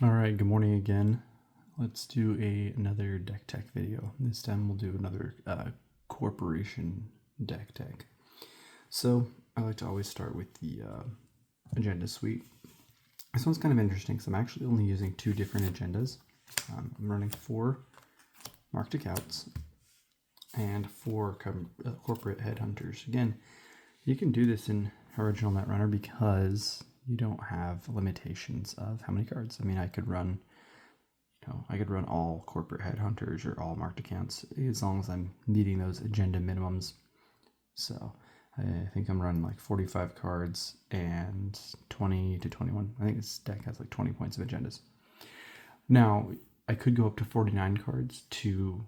All right, good morning again. Let's do another deck tech video. This time we'll do another corporation deck tech. So I like to always start with the agenda suite. This one's kind of interesting because I'm actually only using two different agendas. I'm running 4 marked accounts and 4 corporate headhunters. Again, you can do this in original Netrunner because you don't have limitations of how many cards. I mean, I could run all corporate headhunters or all marked accounts as long as I'm meeting those agenda minimums. So I think I'm running like 45 cards and 20 to 21. I think this deck has like 20 points of agendas. Now, I could go up to 49 cards to,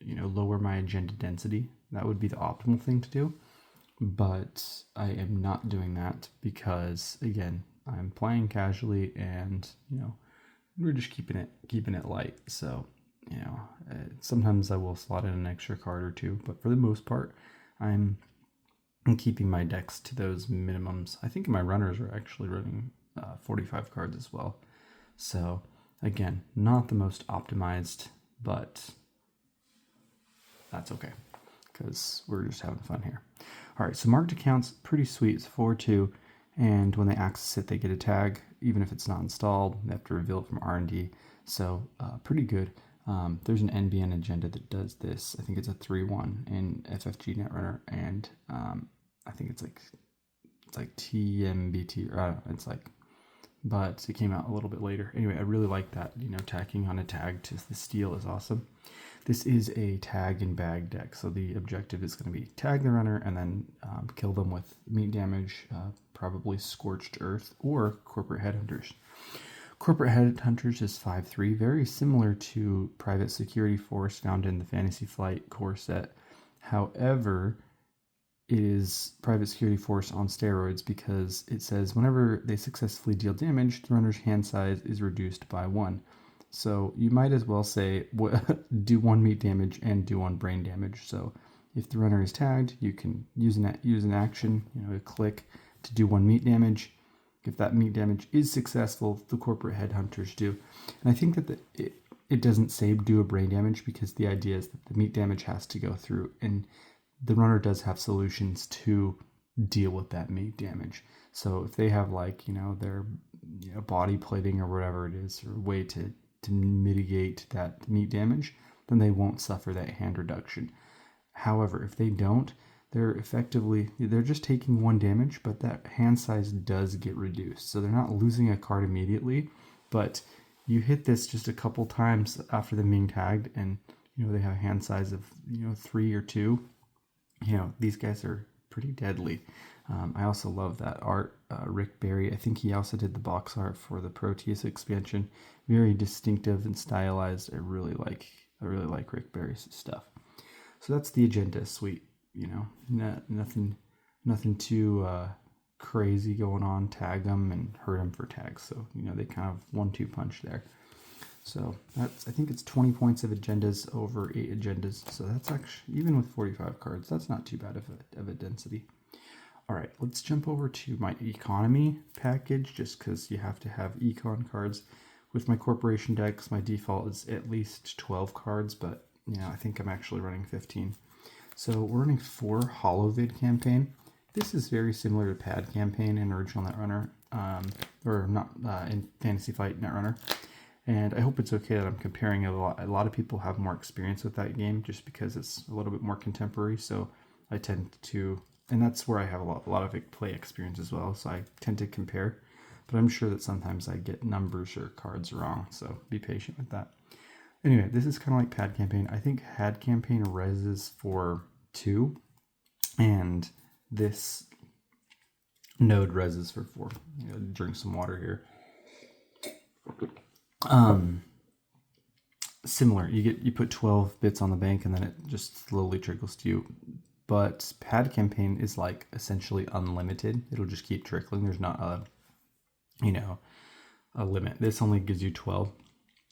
lower my agenda density. That would be the optimal thing to do. But I am not doing that because, again, I'm playing casually and, we're just keeping it light. So, sometimes I will slot in an extra card or two, but for the most part, I'm keeping my decks to those minimums. I think my runners are actually running 45 cards as well. So, again, not the most optimized, but that's okay because we're just having fun here. All right, so marked accounts, pretty sweet. It's 4/2, and when they access it, they get a tag. Even if it's not installed, they have to reveal it from R&D. So pretty good. There's an NBN agenda that does this. I think it's a 3/1 in FFG Netrunner, and I think it's like TMBT, or I don't know, but it came out a little bit later. Anyway, I really like that. Tacking on a tag to the steel is awesome. This is a tag and bag deck, so the objective is going to be tag the runner and then kill them with meat damage, probably Scorched Earth or Corporate Headhunters. Corporate Headhunters is 5/3, very similar to Private Security Force found in the Fantasy Flight core set. However, it is Private Security Force on steroids because it says whenever they successfully deal damage, the runner's hand size is reduced by 1. So you might as well say do 1 meat damage and do 1 brain damage. So if the runner is tagged, you can use an action, a click to do 1 meat damage. If that meat damage is successful, the corporate headhunters do. And I think that it doesn't say do a brain damage because the idea is that the meat damage has to go through, and the runner does have solutions to deal with that meat damage. So if they have their body plating or whatever it is, or a way to mitigate that meat damage, then they won't suffer that hand reduction. However, if they don't, they're just taking 1 damage, but that hand size does get reduced. So they're not losing a card immediately, but you hit this just a couple times after them being tagged, and they have a hand size of 3 or 2. These guys are pretty deadly. I also love that art. Rick Barry, I think he also did the box art for the Proteus expansion. Very distinctive and stylized. I really like Rick Barry's stuff. So that's the agenda suite. Nothing too crazy going on. Tag them and hurt them for tags. So they kind of 1-2 punch there. So I think it's 20 points of agendas over 8 agendas. So that's actually, even with 45 cards, that's not too bad of a density. All right, let's jump over to my economy package, just because you have to have econ cards. With my corporation decks, my default is at least 12 cards, but I think I'm actually running 15. So we're running 4 HoloVid campaign. This is very similar to Pad campaign in original Netrunner, or not in Fantasy Flight Netrunner. And I hope it's okay that I'm comparing a lot. A lot of people have more experience with that game just because it's a little bit more contemporary. So I tend to, and that's where I have a lot of play experience as well. So I tend to compare, but I'm sure that sometimes I get numbers or cards wrong. So be patient with that. Anyway, this is kind of like Pad campaign. I think Pad campaign reses for 2, and this node reses for 4. Drink some water here. Similar, you put 12 bits on the bank and then it just slowly trickles to you, but Pad campaign is like essentially unlimited. It'll just keep trickling. There's not a limit. This only gives you 12,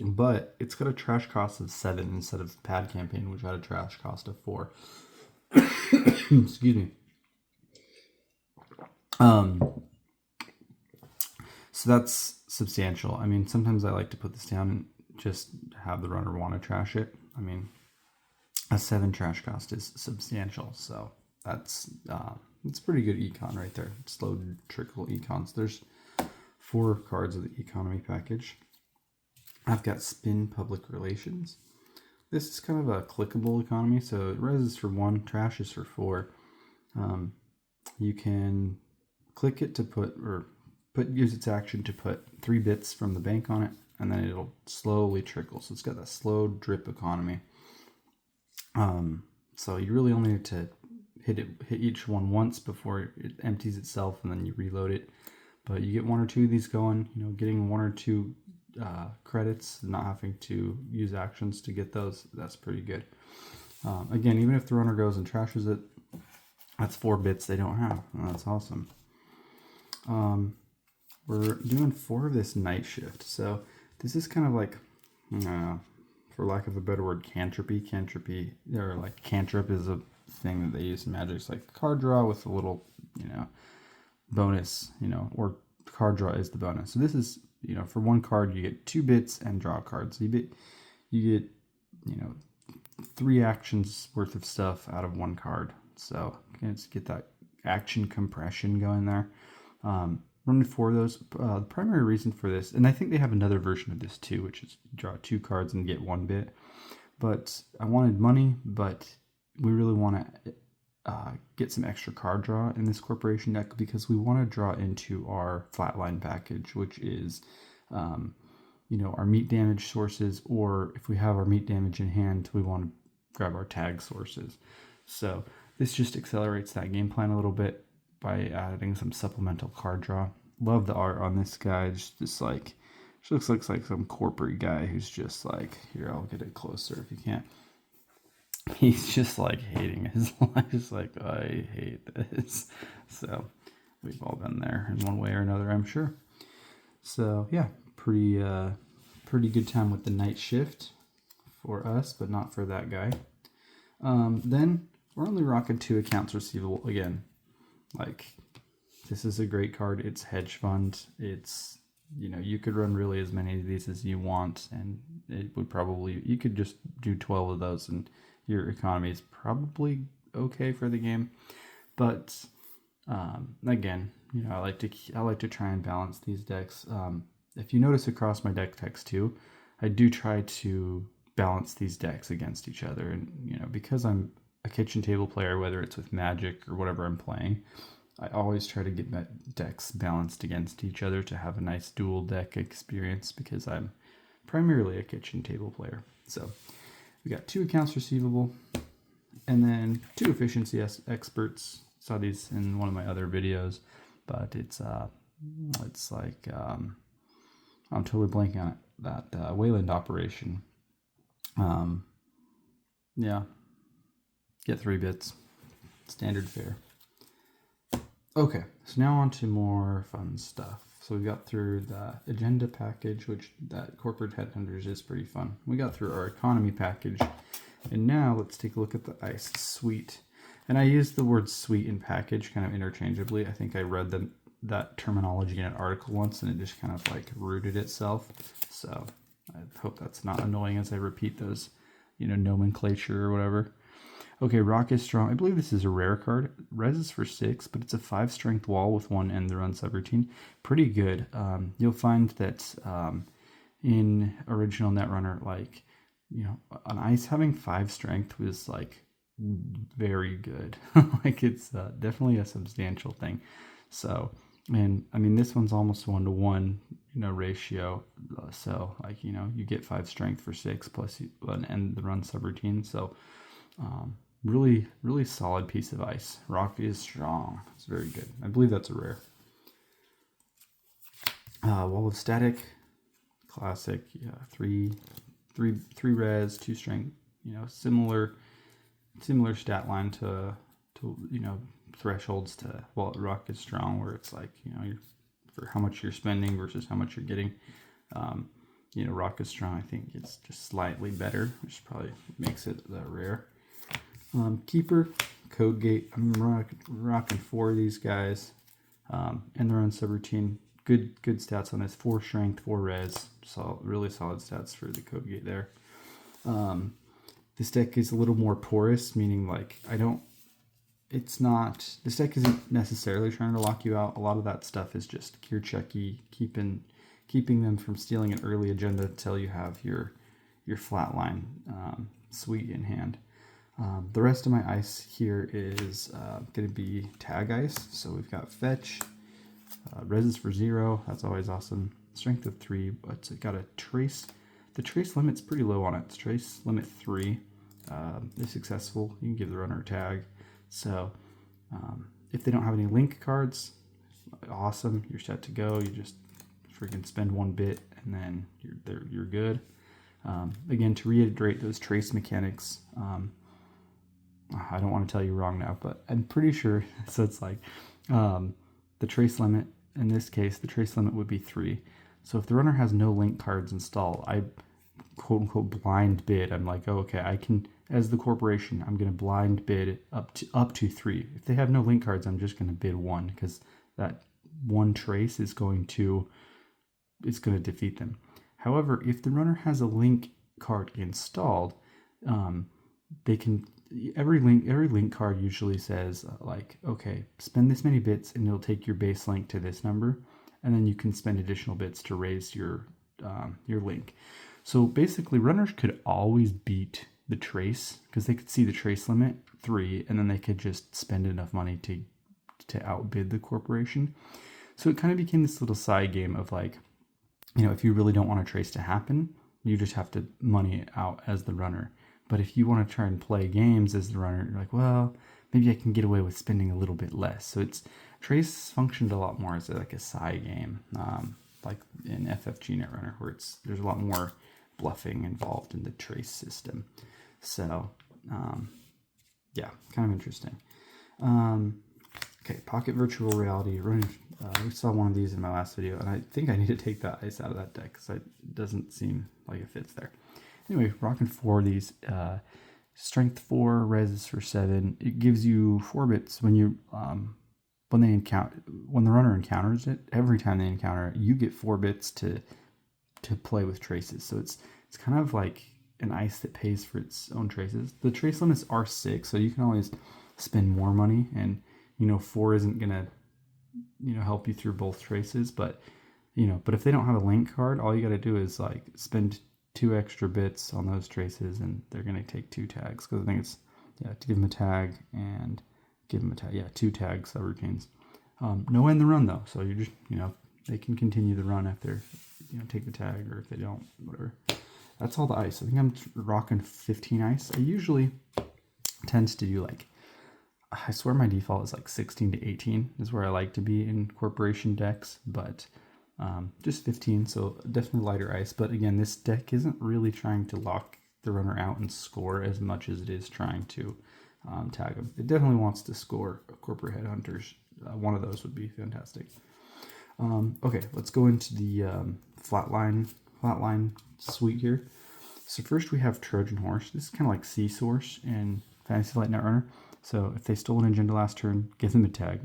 but it's got a trash cost of 7 instead of Pad campaign, which had a trash cost of 4. Excuse me. So that's substantial. I mean, sometimes I like to put this down and just have the runner want to trash it. I mean, a 7 trash cost is substantial, so that's it's pretty good econ right there. Slow trickle econs. There's 4 cards of the economy package. I've got spin public relations. This is kind of a clickable economy, so res is for 1, trash is for 4. You can click it to use its action to put 3 bits from the bank on it, and then it'll slowly trickle. So it's got that slow drip economy. So you really only need to hit each one once before it empties itself, and then you reload it. But you get 1 or 2 of these going, getting 1 or 2 credits, not having to use actions to get those, that's pretty good. Again, even if the runner goes and trashes it, that's 4 bits they don't have. That's awesome. We're doing 4 of this night shift. So this is kind of like, for lack of a better word, cantropy. Or like cantrip is a thing that they use in Magic. It's like card draw with a little, bonus, or card draw is the bonus. So this is, for 1 card you get 2 bits and draw cards. So you get 3 actions worth of stuff out of 1 card. So let's get that action compression going there. Running 4 of those. The primary reason for this, and I think they have another version of this too, which is draw 2 cards and get 1 bit. But I wanted money, but we really want to get some extra card draw in this corporation deck because we want to draw into our Flatline package, which is, our meat damage sources, or if we have our meat damage in hand, we want to grab our tag sources. So this just accelerates that game plan a little bit by adding some supplemental card draw. Love the art on this guy. Just like, looks like some corporate guy who's just like, here, I'll get it closer if you can't. He's just like hating his life. Just like, I hate this. So we've all been there in one way or another, I'm sure. So yeah, pretty good time with the night shift for us, but not for that guy. Then we're only rocking 2 accounts receivable again. Like, this is a great card. It's hedge fund. It's, you could run really as many of these as you want, and it would probably, you could just do 12 of those and your economy is probably okay for the game. But again, I like to try and balance these decks. If you notice across my deck text too, I do try to balance these decks against each other, and because I'm a kitchen table player, whether it's with Magic or whatever I'm playing, I always try to get decks balanced against each other to have a nice dual deck experience because I'm primarily a kitchen table player. So we got 2 accounts receivable and then 2 efficiency experts. Saw these in one of my other videos, but it's like I'm totally blanking on it. That Wayland operation. Yeah. Get 3 bits. Standard fare. Okay, so now on to more fun stuff. So we got through the agenda package, which that corporate headhunters is pretty fun. We got through our economy package, and now let's take a look at the ice suite. And I use the word suite and package kind of interchangeably. I think I read that terminology in an article once, and it just kind of like rooted itself. So I hope that's not annoying as I repeat those, nomenclature or whatever. Okay, Rock is Strong. I believe this is a rare card. Res is for 6, but it's a 5 strength wall with 1 end the run subroutine. Pretty good. You'll find that in original Netrunner, like, on ice, having 5 strength was like very good. Like, it's definitely a substantial thing. So, and I mean, this one's almost 1-to-1, ratio. So, like, you get 5 strength for 6 plus an end the run subroutine. So, really, really solid piece of ice. Rock is Strong. It's very good. I believe that's a rare. Wall of Static. Classic. Yeah, 3 res, 2 strength. Similar stat line to thresholds to Rock is Strong, where it's like, for how much you're spending versus how much you're getting. Rock is Strong, I think it's just slightly better, which probably makes it rare. Keeper, Code Gate. I'm rocking 4 of these guys. And they're on subroutine. good stats on this. 4 strength, 4 res. So really solid stats for the code gate there. This deck is a little more porous, meaning like this deck isn't necessarily trying to lock you out. A lot of that stuff is just gear checky, keeping them from stealing an early agenda until you have your flatline suite in hand. The rest of my ice here is going to be tag ice. So we've got fetch, res for 0. That's always awesome. Strength of 3, but it's got a trace. The trace limit's pretty low on it. It's trace limit 3. If successful, you can give the runner a tag. So if they don't have any link cards, awesome. You're set to go. You just freaking spend 1 bit and then you're good. Again, to reiterate those trace mechanics, I don't want to tell you wrong now, but I'm pretty sure. So it's like the trace limit, in this case, the trace limit would be 3. So if the runner has no link cards installed, I quote unquote blind bid. I'm like, oh, okay, I can, as the corporation, I'm going to blind bid up to 3. If they have no link cards, I'm just going to bid 1 because that 1 trace is going to defeat them. However, if the runner has a link card installed, they can, every link card usually says like, okay, spend this many bits and it'll take your base link to this number, and then you can spend additional bits to raise your link. So basically, runners could always beat the trace because they could see the trace limit 3, and then they could just spend enough money to outbid the corporation. So it kind of became this little side game of like, if you really don't want a trace to happen, you just have to money it out as the runner. But if you want to try and play games as the runner, you're like, well, maybe I can get away with spending a little bit less. So trace functioned a lot more as like a side game, like in FFG Netrunner, where there's a lot more bluffing involved in the trace system. So yeah, kind of interesting. Okay, Pocket Virtual Reality. We saw one of these in my last video, and I think I need to take that ice out of that deck because it doesn't seem like it fits there. Anyway, rocking 4 of these. Strength 4, res for 7. It gives you 4 bits when the runner encounters it. Every time they encounter it, you get 4 bits to play with traces. So it's kind of like an ice that pays for its own traces. The trace limits are 6, so you can always spend more money, and 4 isn't gonna help you through both traces, but if they don't have a link card, all you got to do is like spend 2 extra bits on those traces, and they're gonna take 2 tags, because I think it's to give them a tag and give them a tag. 2 tags subroutines. No end the run though, so you just they can continue the run if they're take the tag, or if they don't, whatever. That's all the ice. I think I'm rocking 15 ice. I usually tend to do like, I swear my default is like 16 to 18 is where I like to be in corporation decks, but just 15, so definitely lighter ice. But again, this deck isn't really trying to lock the runner out and score as much as it is trying to tag them. It definitely wants to score corporate headhunters. One of those would be fantastic. Okay, let's go into the flatline suite here. So first we have Trojan Horse. This is kind of like Sea Source in Fantasy Flight Netrunner. So if they stole an agenda last turn, give them a tag.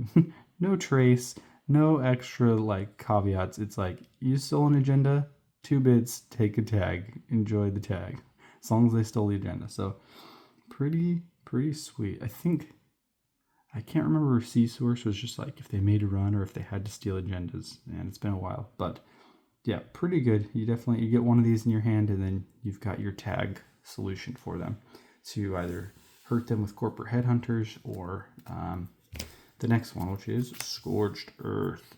No trace, no extra like caveats. It's like, you stole an agenda, 2 bits, take a tag, enjoy the tag, as long as they stole the agenda. So pretty sweet. I can't remember if Sea Source was just like if they made a run or if they had to steal agendas, and it's been a while, but yeah, pretty good. You get one of these in your hand, and then you've got your tag solution for them to either hurt them with corporate headhunters or the next one, which is Scorched Earth.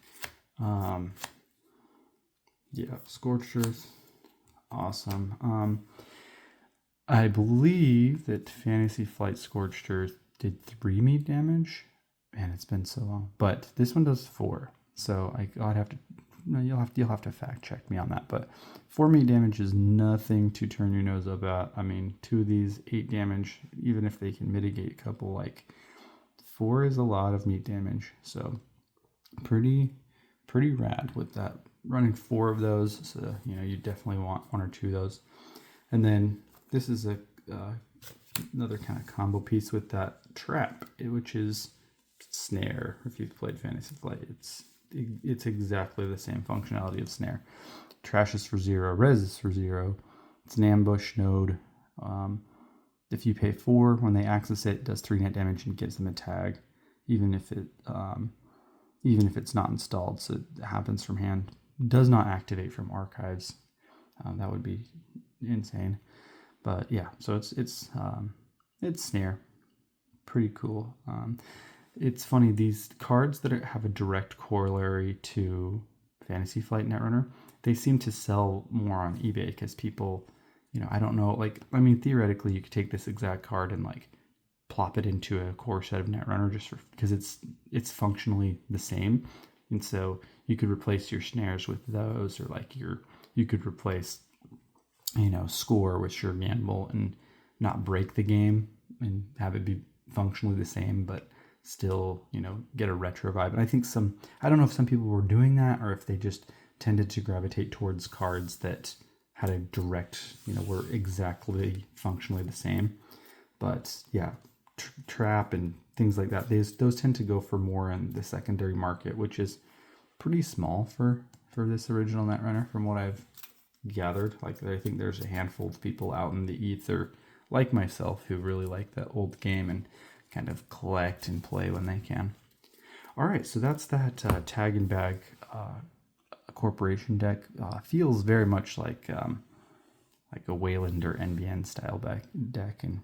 Scorched Earth, awesome. I believe that Fantasy Flight Scorched Earth did 3 meat damage, and it's been so long. But this one does 4, so you'll have to fact check me on that. But 4 meat damage is nothing to turn your nose up at. I mean, 2 of these 8 damage, even if they can mitigate a couple, like 4 is a lot of meat damage. So pretty rad with that. Running 4 of those, so you definitely want 1 or 2 of those. And then this is another kind of combo piece with that trap, which is snare. If you've played Fantasy Flight, it's exactly the same functionality of snare. Trash is for 0, res is for 0. It's an ambush node. If you pay 4, when they access it, it does 3 net damage and gives them a tag, even if it's not installed. So it happens from hand. Does not activate from archives. That would be insane. But yeah, so it's snare. Pretty cool. It's funny, these cards that have a direct corollary to Fantasy Flight Netrunner, they seem to sell more on eBay because people, I don't know, theoretically you could take this exact card and plop it into a core set of Netrunner because it's functionally the same. And so you could replace your snares with those, or you could replace, score with your gamble and not break the game and have it be functionally the same, but still, get a retro vibe. And I think I don't know if some people were doing that or if they just tended to gravitate towards cards that had a direct, were exactly functionally the same. But yeah, trap and things like that, those tend to go for more in the secondary market, which is pretty small for this original Netrunner from what I've gathered. I think there's a handful of people out in the ether like myself who really like that old game and kind of collect and play when they can. All right, so that's that tag and bag corporation deck. Feels very much like a Wayland or NBN style deck and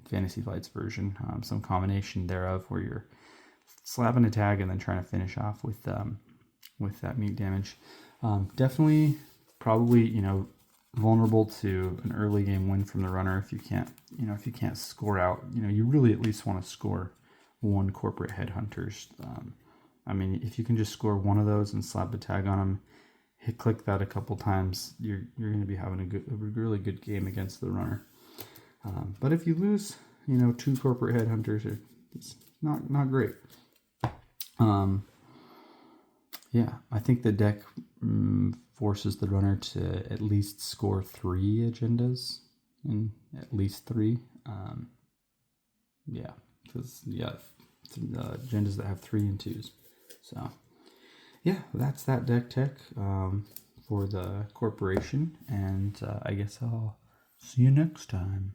Fantasy Flight's version. Some combination thereof where you're slapping a tag and then trying to finish off with that meat damage. Definitely, probably, vulnerable to an early game win from the runner if you can't score out. You really at least want to score one corporate headhunters. If you can just score one of those and slap a tag on them, click that a couple times, you're going to be having a really good game against the runner. But if you lose, 2 corporate headhunters, it's not great. Yeah, I think the deck forces the runner to at least score 3 agendas, in at least 3. Because agendas that have 3 and 2s. So yeah, that's that deck tech for the corporation, and I guess I'll see you next time.